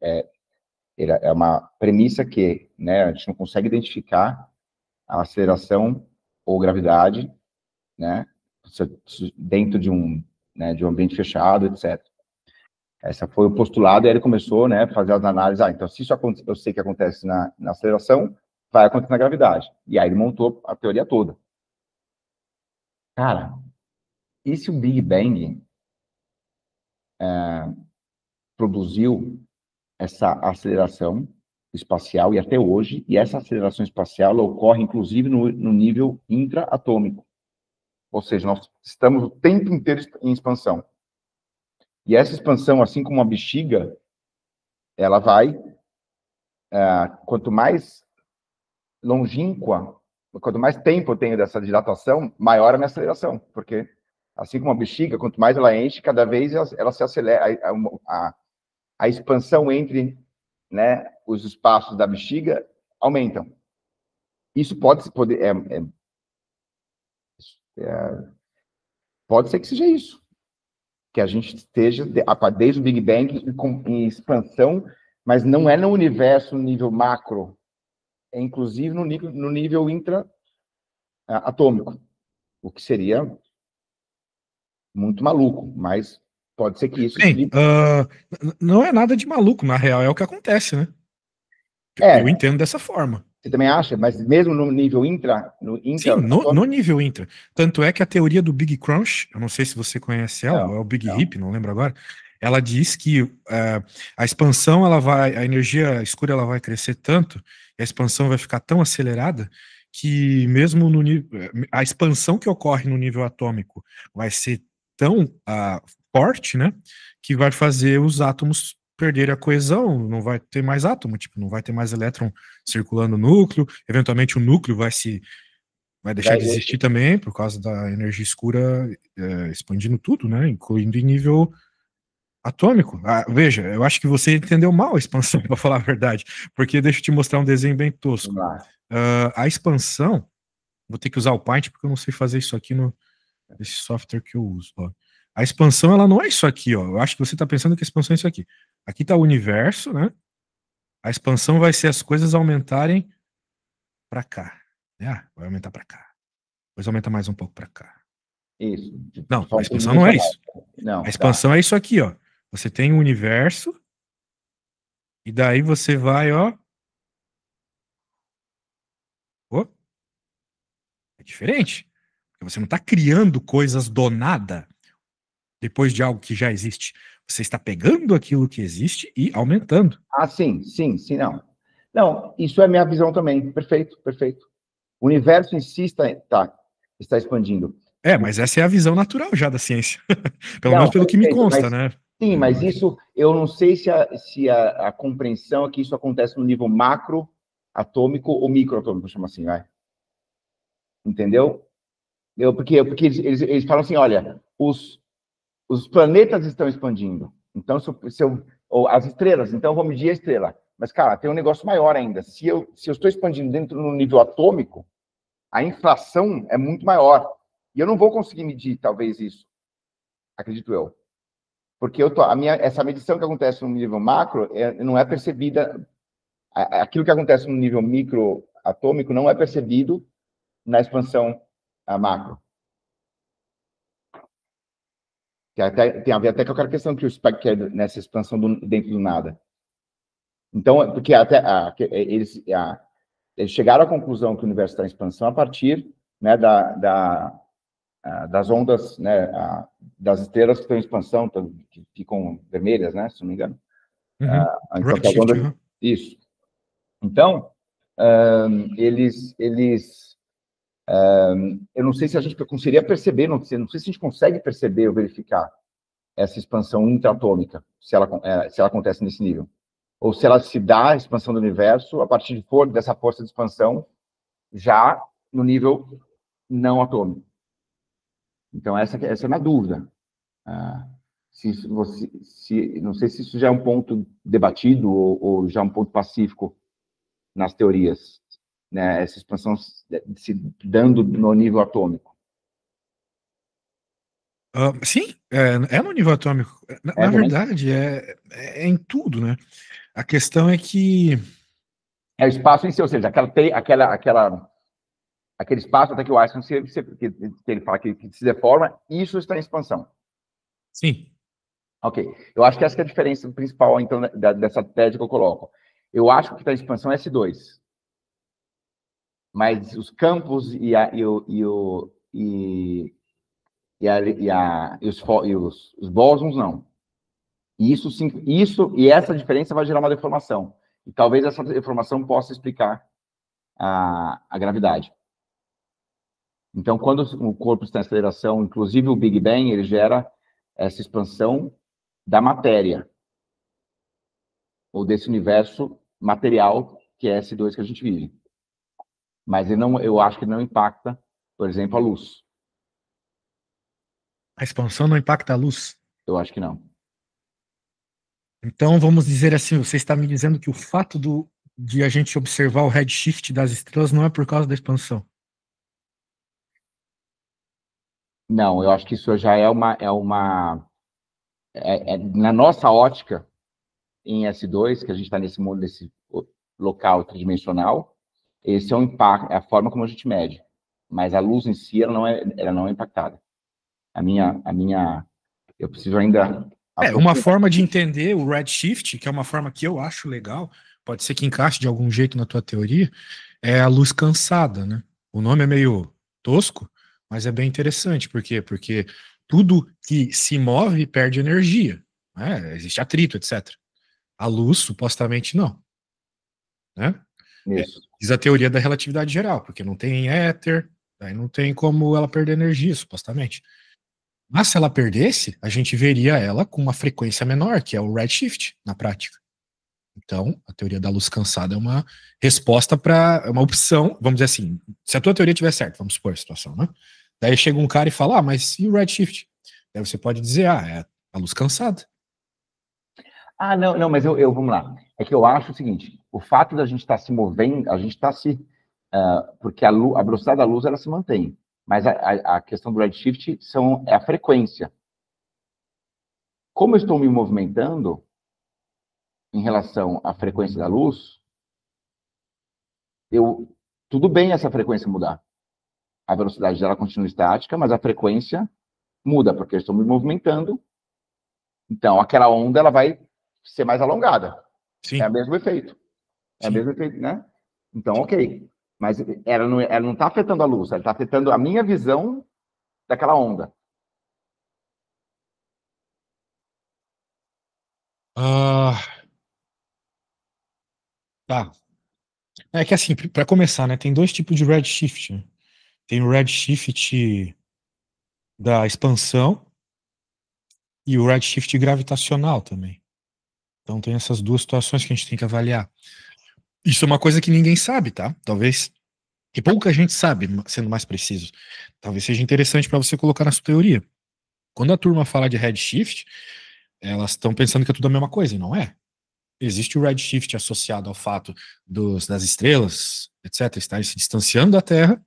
é uma premissa que, né, a gente não consegue identificar a aceleração ou gravidade, né, dentro né, de um ambiente fechado, etc. Esse foi o postulado, e ele começou, né, a fazer as análises. Então, se isso eu sei que acontece na aceleração, vai acontecer na gravidade. E aí ele montou a teoria toda. Cara, e se o Big Bang produziu essa aceleração espacial, e até hoje, e essa aceleração espacial ocorre, inclusive, no nível intraatômico. Ou seja, nós estamos o tempo inteiro em expansão. E essa expansão, assim como a bexiga, ela vai, quanto mais longínqua, quanto mais tempo eu tenho dessa dilatação, maior a minha aceleração, porque, assim como a bexiga, quanto mais ela enche, cada vez ela se acelera, a expansão entre, né, os espaços da bexiga aumentam. Isso pode ser que seja isso, que a gente esteja, desde o Big Bang, em expansão, mas não é no universo, no nível macro, é inclusive no nível intra-atômico, o que seria muito maluco, mas pode ser que isso... Bem, não é nada de maluco, na real, é o que acontece, né? Eu entendo dessa forma. Você também acha? Mas mesmo no nível Sim, no nível intra. Tanto é que a teoria do Big Crunch, eu não sei se você conhece ela, ou é o Big Rip, não lembro agora, ela diz que a expansão, a energia escura ela vai crescer tanto, e a expansão vai ficar tão acelerada, que mesmo no nível, a expansão que ocorre no nível atômico vai ser tão forte, né, que vai fazer os átomos perderem a coesão, não vai ter mais átomo, tipo, não vai ter mais elétron circulando no núcleo, eventualmente o núcleo vai deixar de existir também, por causa da energia escura expandindo tudo, né, incluindo em nível atômico. Veja, eu acho que você entendeu mal a expansão, para falar a verdade, porque deixa eu te mostrar um desenho bem tosco. A expansão, vou ter que usar o Paint, porque eu não sei fazer isso aqui nesse software que eu uso, ó. A expansão, ela não é isso aqui, ó. Eu acho que você está pensando que a expansão é isso aqui. Aqui está o universo, né? A expansão vai ser as coisas aumentarem para cá. Vai aumentar para cá. Depois aumenta mais um pouco para cá. Isso. Não, a expansão não é isso. Não, a expansão é isso aqui, ó. Você tem um universo e daí você vai, ó. É diferente. Porque você não está criando coisas do nada depois de algo que já existe. Você está pegando aquilo que existe e aumentando. Sim, não. Não, isso é minha visão também. Perfeito. O universo em si está expandindo. Mas essa é a visão natural já da ciência. Pelo menos pelo que me consta, né? Sim, mas isso, eu não sei se a compreensão é que isso acontece no nível macroatômico ou microatômico, chama assim, vai. Entendeu? Porque eles falam assim, olha, os planetas estão expandindo. Então, ou as estrelas, então eu vou medir a estrela. Mas, cara, tem um negócio maior ainda. Se eu estou expandindo dentro do nível atômico, a inflação é muito maior. E eu não vou conseguir medir, talvez, isso. Acredito eu. Porque essa medição que acontece no nível macro não é percebida. Aquilo que acontece no nível microatômico não é percebido na expansão macro. Tem a ver até com aquela questão que o Speck quer nessa expansão dentro do nada. Então, porque eles chegaram à conclusão que o universo está em expansão a partir, né, das ondas, né, das estrelas que estão em expansão, que ficam vermelhas, né, se não me engano. Redshift, isso. Então, eu não sei se a gente conseguiria perceber, não sei se a gente consegue perceber ou verificar essa expansão intraatômica, se ela acontece nesse nível. Ou se ela se dá a expansão do universo a partir dessa força de expansão já no nível não atômico. Então, essa é a minha dúvida. Não sei se isso já é um ponto debatido ou já é um ponto pacífico nas teorias, né? Essa expansão se dando no nível atômico. Sim, é no nível atômico. Na verdade, é em tudo, né? A questão é que... É o espaço em si, ou seja, aquele espaço até que o Einstein, que ele fala que se deforma, isso está em expansão. Sim. Ok. Eu acho que essa é a diferença principal, então, dessa tese que eu coloco. Eu acho que o que está em expansão é S2. Mas os campos e os bósons, não. Isso, sim, isso e essa diferença vai gerar uma deformação. E talvez essa deformação possa explicar a gravidade. Então, quando o corpo está em aceleração, inclusive o Big Bang, ele gera essa expansão da matéria, ou desse universo material que é S2 que a gente vive. Mas ele não, eu acho que ele não impacta, por exemplo, a luz. A expansão não impacta a luz. Eu acho que não. Então, vamos dizer assim, você está me dizendo que o fato de a gente observar o redshift das estrelas não é por causa da expansão. Não, eu acho que isso já na nossa ótica em S2, que a gente está nesse mundo, nesse local tridimensional, esse é o impacto, é a forma como a gente mede. Mas a luz em si, ela não é impactada. Eu preciso ainda Uma aprofundar. forma de entender o redshift, que é uma forma que eu acho legal, pode ser que encaixe de algum jeito na tua teoria, é a luz cansada, né? O nome é meio tosco, mas é bem interessante. Por quê? Porque tudo que se move perde energia, né? Existe atrito, etc. A luz, supostamente, não, né? É, Isso. diz a teoria da relatividade geral, porque não tem éter, aí não tem como ela perder energia, supostamente. Mas se ela perdesse, a gente veria ela com uma frequência menor, que é o redshift, na prática. Então, a teoria da luz cansada é uma resposta para uma opção, vamos dizer assim, se a tua teoria tiver certo, vamos supor a situação, né? Daí chega um cara e fala, mas e o redshift? Daí você pode dizer, é a luz cansada. Ah, não, não, mas vamos lá. É que eu acho o seguinte: o fato da gente estar se movendo, a gente está se. Porque a velocidade da luz ela se mantém. Mas a questão do redshift é a frequência. Como eu estou me movimentando em relação à frequência da luz, tudo bem essa frequência mudar. A velocidade dela continua estática, mas a frequência muda, porque eu estou me movimentando. Então, aquela onda ela vai ser mais alongada. É o Sim, mesmo efeito. É o sim. mesmo efeito, né? Então, ok. Mas ela não está afetando a luz, ela está afetando a minha visão daquela onda. Ah, tá. É que assim, para começar, né, tem dois tipos de redshift, né? Tem o redshift da expansão e o redshift gravitacional também. Então tem essas duas situações que a gente tem que avaliar. Isso é uma coisa que ninguém sabe, tá? Talvez que pouca gente sabe, sendo mais preciso. Talvez seja interessante para você colocar na sua teoria. Quando a turma fala de redshift, elas estão pensando que é tudo a mesma coisa, e não é. Existe o redshift associado ao fato das estrelas, etc., estarem se distanciando da Terra,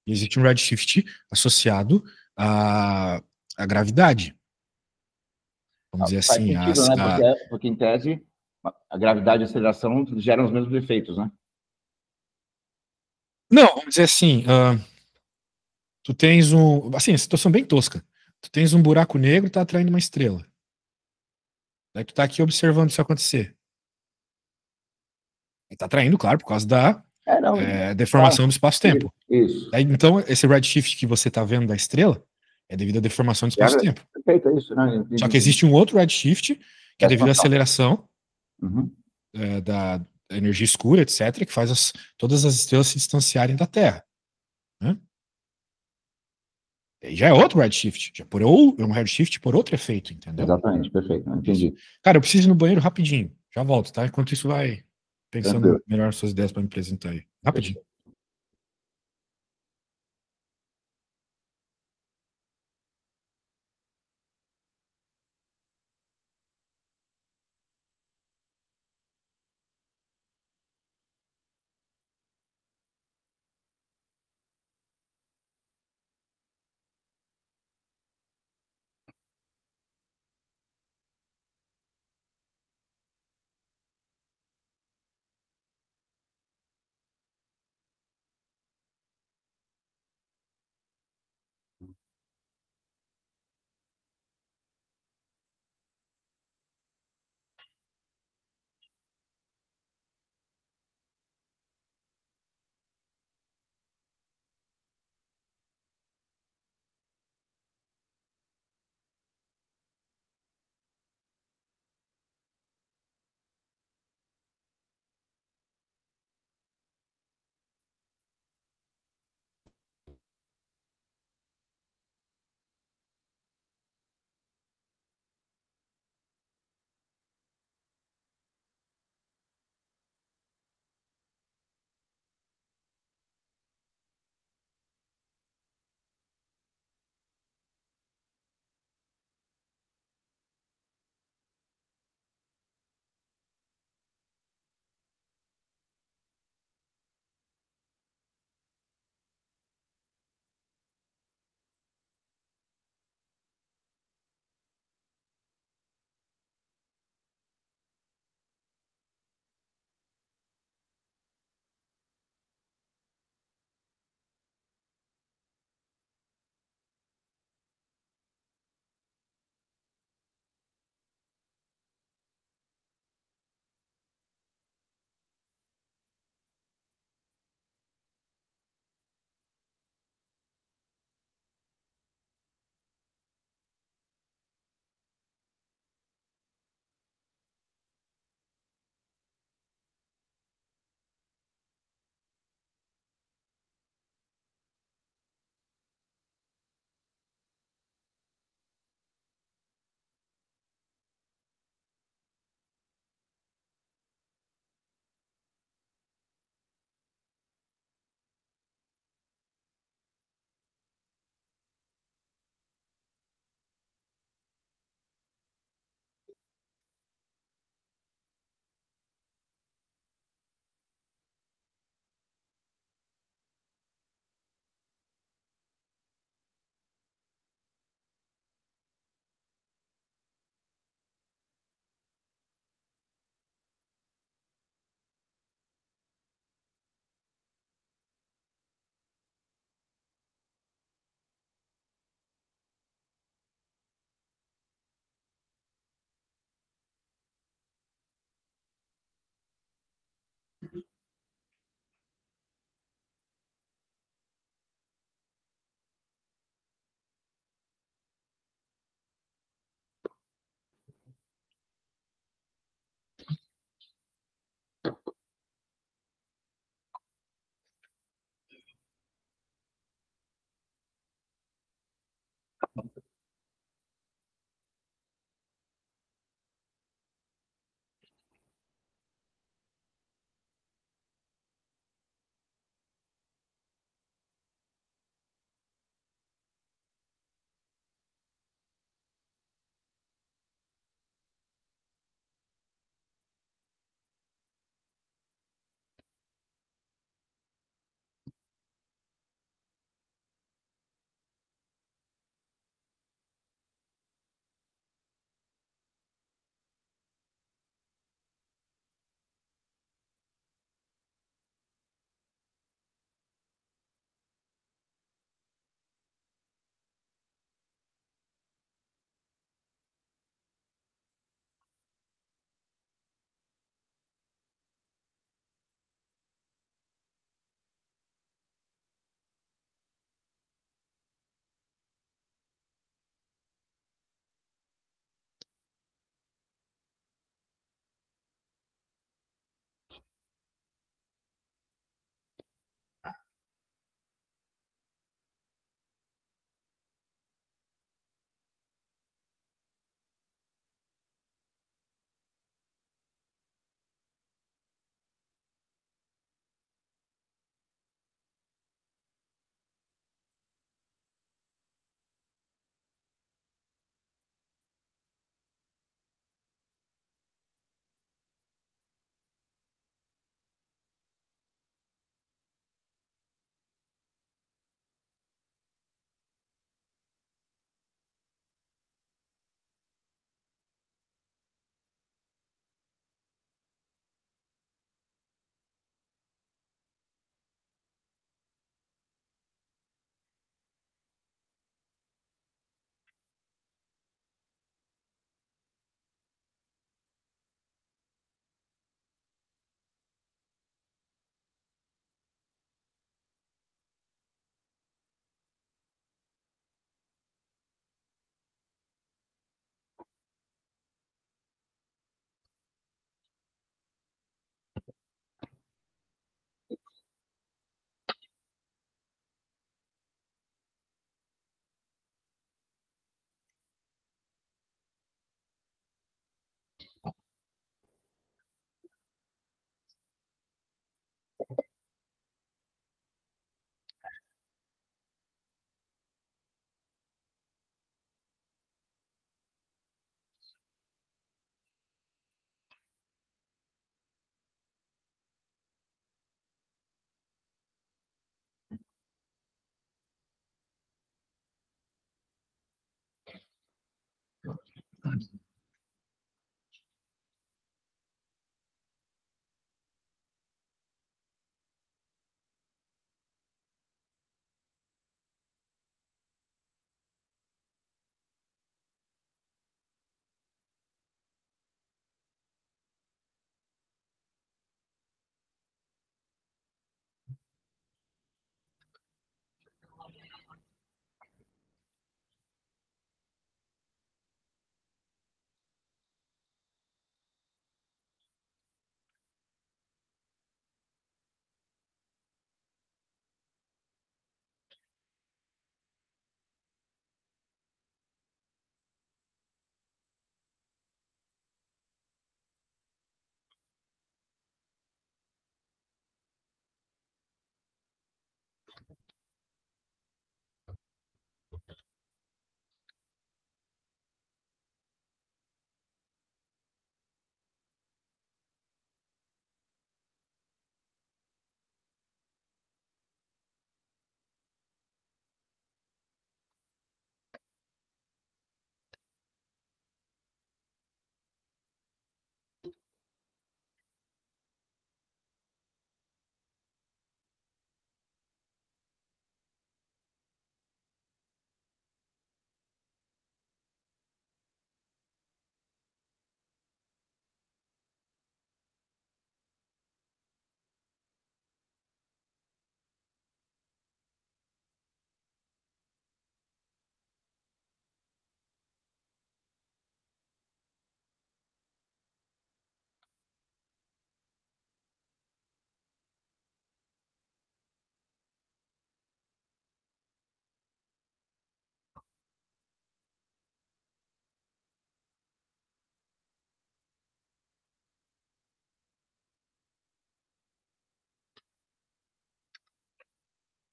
e existe um redshift associado à, à gravidade. Vamos dizer Faz assim, sentido, né? Porque em tese, a gravidade e a aceleração geram os mesmos efeitos, né? não, vamos dizer assim, tu tens assim, situação bem tosca. Tu tens um buraco negro e tá atraindo uma estrela. Daí tu tá aqui observando isso acontecer. E tá atraindo, claro, por causa da Não, deformação claro. do espaço-tempo. Isso. Daí, então, esse redshift que você tá vendo da estrela é devido à deformação do espaço-tempo. Perfeito, é isso, né? Só que Entendi. existe um outro redshift, que é Da devido à expansão. aceleração Uhum. da energia escura, etc., que faz todas as estrelas se distanciarem da Terra. Né? E já é outro redshift, é um redshift por outro efeito, entendeu? Exatamente, perfeito. Isso. Entendi. Cara, eu preciso ir no banheiro rapidinho. Já volto, tá? Enquanto isso, vai pensando Tranquilo. melhor nas suas ideias para me apresentar aí. Rapidinho.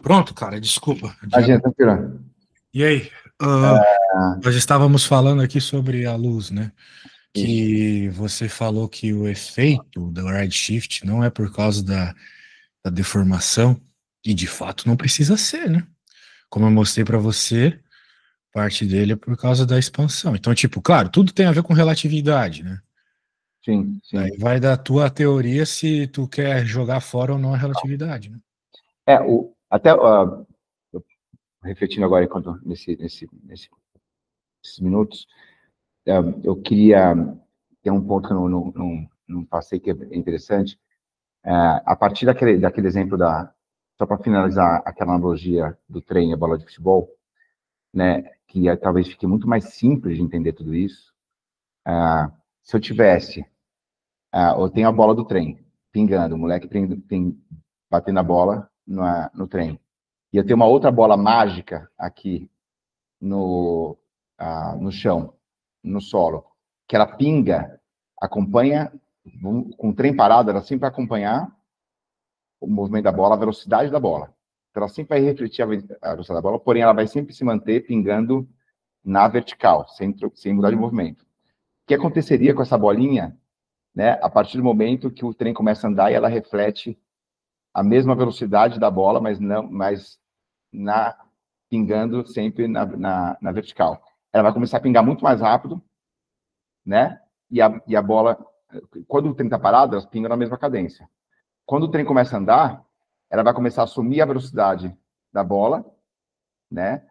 Pronto, cara, desculpa. Imagina, tranquilo. E aí? Nós estávamos falando aqui sobre a luz, né? Isso. Que você falou que o efeito do redshift não é por causa da deformação, e de fato não precisa ser, né? Como eu mostrei para você, parte dele é por causa da expansão. Então, tipo, claro, tudo tem a ver com relatividade, né? Sim, Daí sim. vai da tua teoria se tu quer jogar fora ou não a relatividade, né? Até refletindo agora enquanto nesses minutos, é, eu queria ter um ponto que eu não passei que é interessante. A partir daquele exemplo só para finalizar aquela analogia do trem e a bola de futebol, né, que talvez fique muito mais simples de entender tudo isso. Se eu tivesse, eu tenho a bola do trem pingando, o moleque batendo a bola no trem, e eu tenho uma outra bola mágica aqui no chão, no solo, que ela pinga, acompanha, com o trem parado, ela sempre vai acompanhar o movimento da bola, a velocidade da bola. Então, ela sempre vai refletir a velocidade da bola, porém ela vai sempre se manter pingando na vertical, sem mudar de movimento. O que aconteceria com essa bolinha, né, a partir do momento que o trem começa a andar e ela reflete a mesma velocidade da bola, mas pingando sempre na vertical. Ela vai começar a pingar muito mais rápido, né? E a bola, quando o trem está parado, elas pingam na mesma cadência. Quando o trem começa a andar, ela vai começar a assumir a velocidade da bola, né?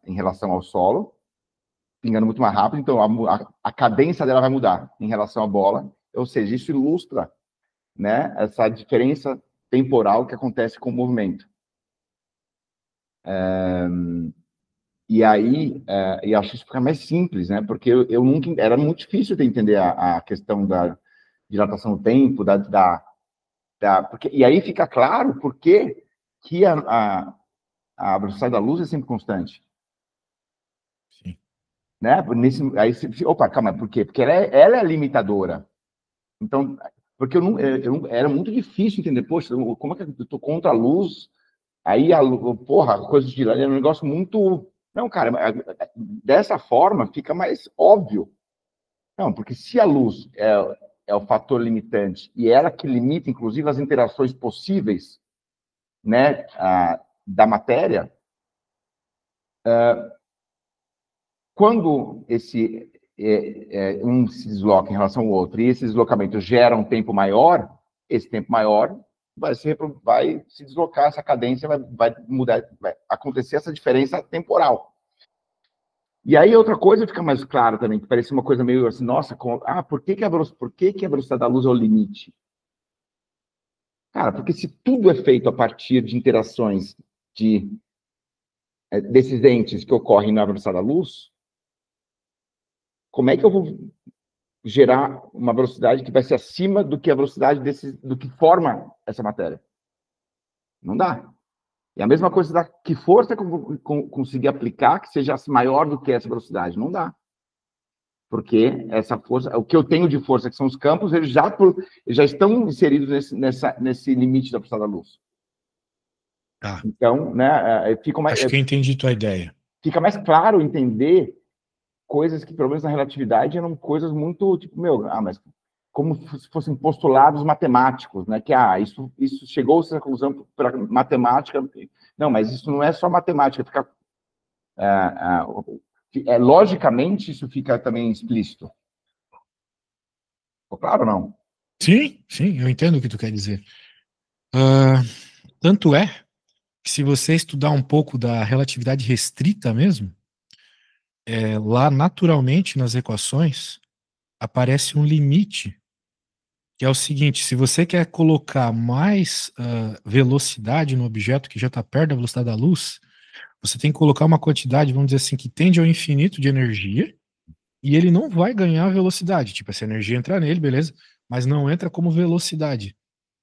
Em relação ao solo, pingando muito mais rápido. Então, a cadência dela vai mudar em relação à bola. Ou seja, isso ilustra, né, essa diferença temporal que acontece com o movimento. E aí, eu acho que isso fica mais simples, né? Porque eu nunca... Era muito difícil de entender a questão da dilatação do tempo, e aí fica claro por que a velocidade da luz é sempre constante. Sim. Né? Aí opa, calma, por quê? Porque ela é limitadora. Então, porque era muito difícil entender, poxa, como é que eu tô contra a luz? Aí, porra, coisas de lá, é um negócio muito... Não, cara, dessa forma fica mais óbvio. Não, porque se a luz é o fator limitante e ela que limita, inclusive, as interações possíveis, né, da matéria, quando um se desloca em relação ao outro e esse deslocamento gera um tempo maior, esse tempo maior vai se deslocar, essa cadência vai mudar, vai acontecer essa diferença temporal. E aí outra coisa fica mais clara também, que parece uma coisa meio assim, nossa, por que a velocidade da luz é o limite? Cara, porque se tudo é feito a partir de interações desses entes que ocorrem na velocidade da luz, como é que eu vou gerar uma velocidade que vai ser acima do que a velocidade do que forma essa matéria? Não dá. E a mesma coisa que força que eu vou conseguir aplicar que seja maior do que essa velocidade? Não dá. Porque essa força, o que eu tenho de força, que são os campos, eles já estão inseridos nesse limite da velocidade da luz. Tá. Então, né, Acho que eu entendi tua ideia. Fica mais claro entender coisas que, pelo menos na relatividade, eram coisas muito, tipo, mas como se fossem postulados matemáticos, né? Que, isso chegou-se à conclusão para matemática. Não, mas isso não é só matemática, fica... logicamente, isso fica também explícito. Ficou claro ou não? Sim, eu entendo o que tu quer dizer. Tanto é que se você estudar um pouco da relatividade restrita mesmo, lá naturalmente nas equações aparece um limite, que é o seguinte: se você quer colocar mais velocidade no objeto que já está perto da velocidade da luz, você tem que colocar uma quantidade, vamos dizer assim, que tende ao infinito de energia, e ele não vai ganhar velocidade. Tipo, essa energia entra nele, beleza, mas não entra como velocidade,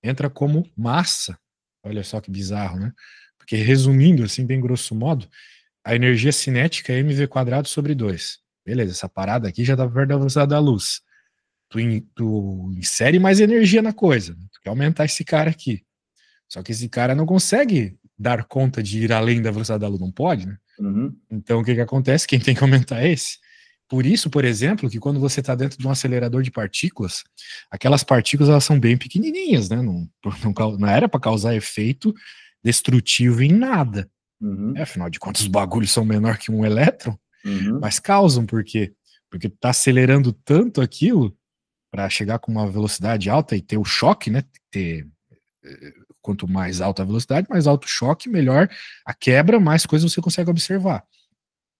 entra como massa. Olha só que bizarro, né? Porque, resumindo, assim, bem grosso modo, a energia cinética é mv² sobre 2. Beleza, essa parada aqui já dá perto da velocidade da luz. Tu insere mais energia na coisa, tu quer aumentar esse cara aqui. Só que esse cara não consegue dar conta de ir além da velocidade da luz, não pode, né? Uhum. Então, o que acontece? Quem tem que aumentar é esse. Por isso, por exemplo, que quando você está dentro de um acelerador de partículas, aquelas partículas elas são bem pequenininhas, né? Não era para causar efeito destrutivo em nada. Uhum. Afinal de contas, os bagulhos são menor que um elétron, Uhum. mas causam, por quê? Porque está acelerando tanto aquilo para chegar com uma velocidade alta e ter o choque, né? Quanto mais alta a velocidade, mais alto o choque, melhor a quebra, mais coisas você consegue observar.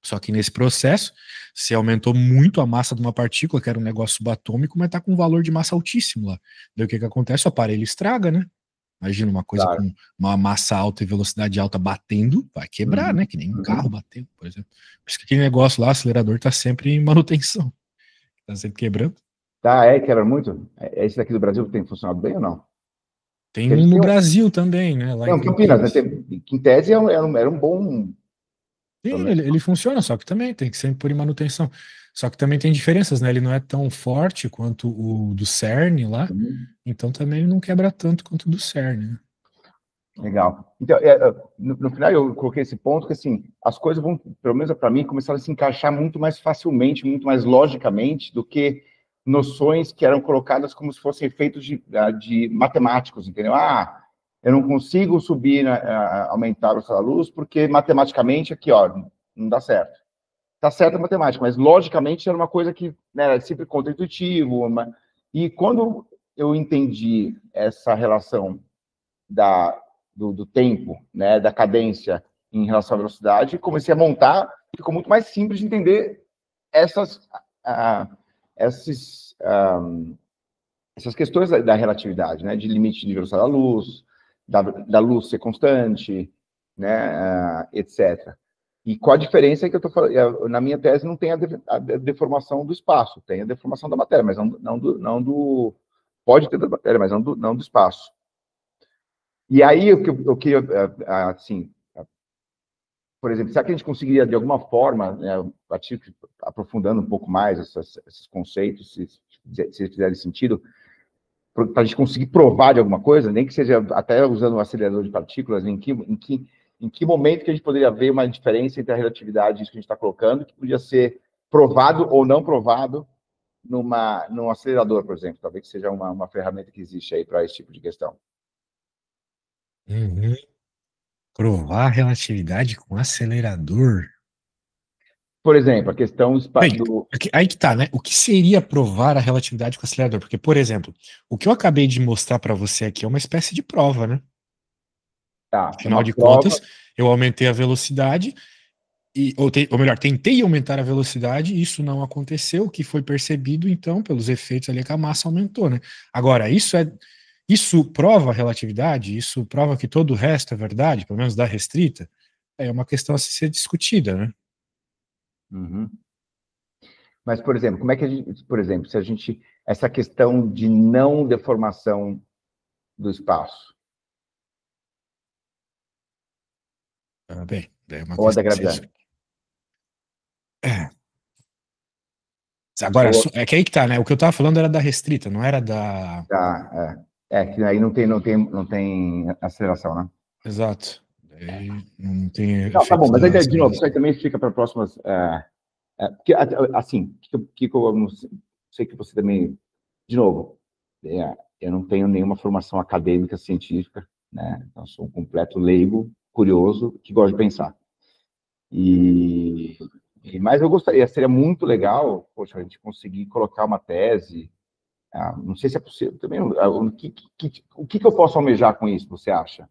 Só que nesse processo, você aumentou muito a massa de uma partícula, que era um negócio subatômico, mas está com um valor de massa altíssimo lá. Daí o que acontece? O aparelho estraga, né? Imagina uma coisa Claro. com uma massa alta e velocidade alta batendo, vai quebrar, Uhum. né? Que nem um Uhum. carro batendo, por exemplo. Por isso que aquele negócio lá, o acelerador, está sempre em manutenção. Está sempre quebrando. Tá, quebra muito? Esse daqui do Brasil tem funcionado bem ou não? Tem Porque a um gente no tem um. Brasil também, né? Lá em Não, Campinas, né? Campinas. Que em tese era um bom. Pelo Sim, menos. ele funciona, só que também tem que sempre pôr em manutenção. Só que também tem diferenças, né? Ele não é tão forte quanto o do CERN lá, Uhum. então também ele não quebra tanto quanto o do CERN, né? Legal. Então, no final eu coloquei esse ponto que, assim, as coisas vão, pelo menos para mim, começaram a se encaixar muito mais facilmente, muito mais logicamente do que noções que eram colocadas como se fossem efeitos de matemáticos, entendeu? Eu não consigo subir, aumentar a velocidade da luz porque matematicamente aqui, ó, não dá certo. Tá certo a matemática, mas logicamente era uma coisa que, né, era sempre contra-intuitivo. E quando eu entendi essa relação do tempo, né, da cadência em relação à velocidade, comecei a montar, ficou muito mais simples de entender essas, essas, essas questões da relatividade, né, de limite de velocidade da luz, da luz ser constante, né, etc. E qual a diferença que eu estou falando? Na minha tese não tem a deformação do espaço, tem a deformação da matéria, mas não do pode ter da matéria, mas não do espaço. E aí, o que assim, por exemplo, será que a gente conseguiria, de alguma forma, né, aprofundando um pouco mais esses conceitos, se fizerem sentido, para a gente conseguir provar de alguma coisa, nem que seja até usando um acelerador de partículas, em que momento que a gente poderia ver uma diferença entre a relatividade e isso que a gente está colocando, que podia ser provado ou não provado num acelerador, por exemplo. Talvez seja uma ferramenta que existe aí para esse tipo de questão. Uhum. Provar a relatividade com acelerador. Por exemplo, a questão Bem, do. aí que tá, né? O que seria provar a relatividade com acelerador? Porque, por exemplo, o que eu acabei de mostrar para você aqui é uma espécie de prova, né? Tá, é Afinal uma de prova. contas, eu aumentei a velocidade, ou melhor, tentei aumentar a velocidade, e isso não aconteceu, o que foi percebido, então, pelos efeitos ali, que a massa aumentou, né? Agora, isso prova a relatividade? Isso prova que todo o resto é verdade, pelo menos da restrita? É uma questão a ser discutida, né? Uhum. Mas, por exemplo, como é que a gente, por exemplo, se a gente, essa questão de não deformação do espaço, Bem, daí é uma ou a da questão a ser gravidade? discutida. É. Agora, Ou, é que aí que tá, né? O que eu tava falando era da restrita, não era da. que aí não tem aceleração, né? Exato. Daí não tem Não, tá bom, efeitos mas da aí, de novo, isso aceleração. aí também fica para próximas. Porque, assim, eu não sei que você também. De novo, eu não tenho nenhuma formação acadêmica científica, né? Então, sou um completo leigo, curioso, que gosta de pensar. Mas eu gostaria, seria muito legal, poxa, a gente conseguir colocar uma tese. Não sei se é possível também. O que eu posso almejar com isso, você acha,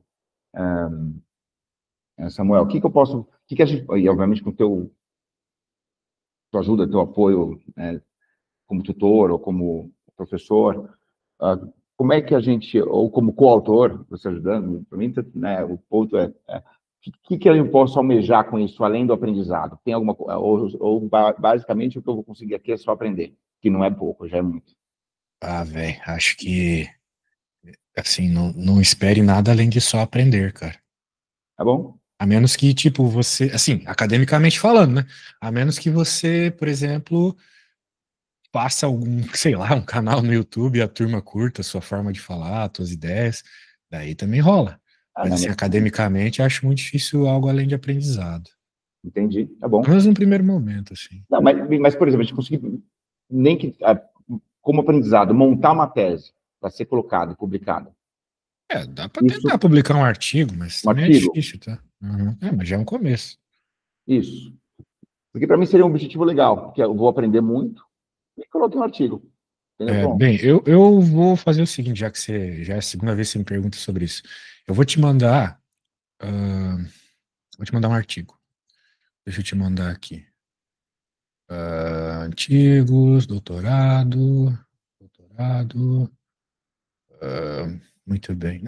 Samuel? O que eu posso. A gente. E, obviamente, com tua ajuda, teu apoio, né, como tutor ou como professor, como é que a gente, ou como coautor, você ajudando, para mim, né, o ponto o que eu posso almejar com isso, além do aprendizado? Tem alguma coisa, basicamente o que eu vou conseguir aqui é só aprender, que não é pouco, já é muito. Ah, velho, acho que, assim, não espere nada além de só aprender, cara. Tá bom? A menos que, tipo, você, assim, academicamente falando, né? A menos que você, por exemplo, faça algum, sei lá, um canal no YouTube, a turma curta a sua forma de falar, as suas ideias, daí também rola. Ah, Mas, não, assim, academicamente, acho muito difícil algo além de aprendizado. entendi, tá bom. Pelo menos no primeiro momento, assim. Não, mas, por exemplo, a gente conseguir, nem que, como aprendizado, montar uma tese para ser colocada e publicada. Dá para Isso, tentar publicar um artigo, mas um também é artigo, difícil, tá? Uhum. Mas já é um começo. isso. Porque para mim seria um objetivo legal, porque eu vou aprender muito e coloquei um artigo. Entendeu? Pronto. Bem, eu vou fazer o seguinte, já que já é a segunda vez que você me pergunta sobre isso. Eu vou te mandar, um artigo. Deixa eu te mandar aqui. Antigos, doutorado. Muito bem.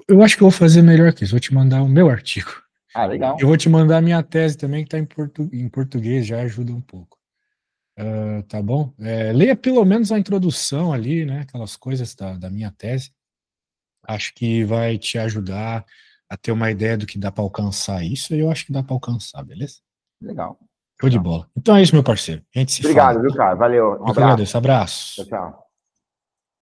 Eu acho que eu vou fazer melhor que isso. Vou te mandar o meu artigo. Ah, Eu legal. vou te mandar a minha tese também, que está em português, já ajuda um pouco. Tá bom? Leia pelo menos a introdução ali, né? Aquelas coisas da minha tese. Acho que vai te ajudar a ter uma ideia do que dá para alcançar isso, e eu acho que dá para alcançar, beleza? Legal. Show de Legal. bola. Então é isso, meu parceiro. A gente se fala. Obrigado, viu, cara? Valeu. Um Eu que abraço. agradeço. Abraço. Tchau, tchau.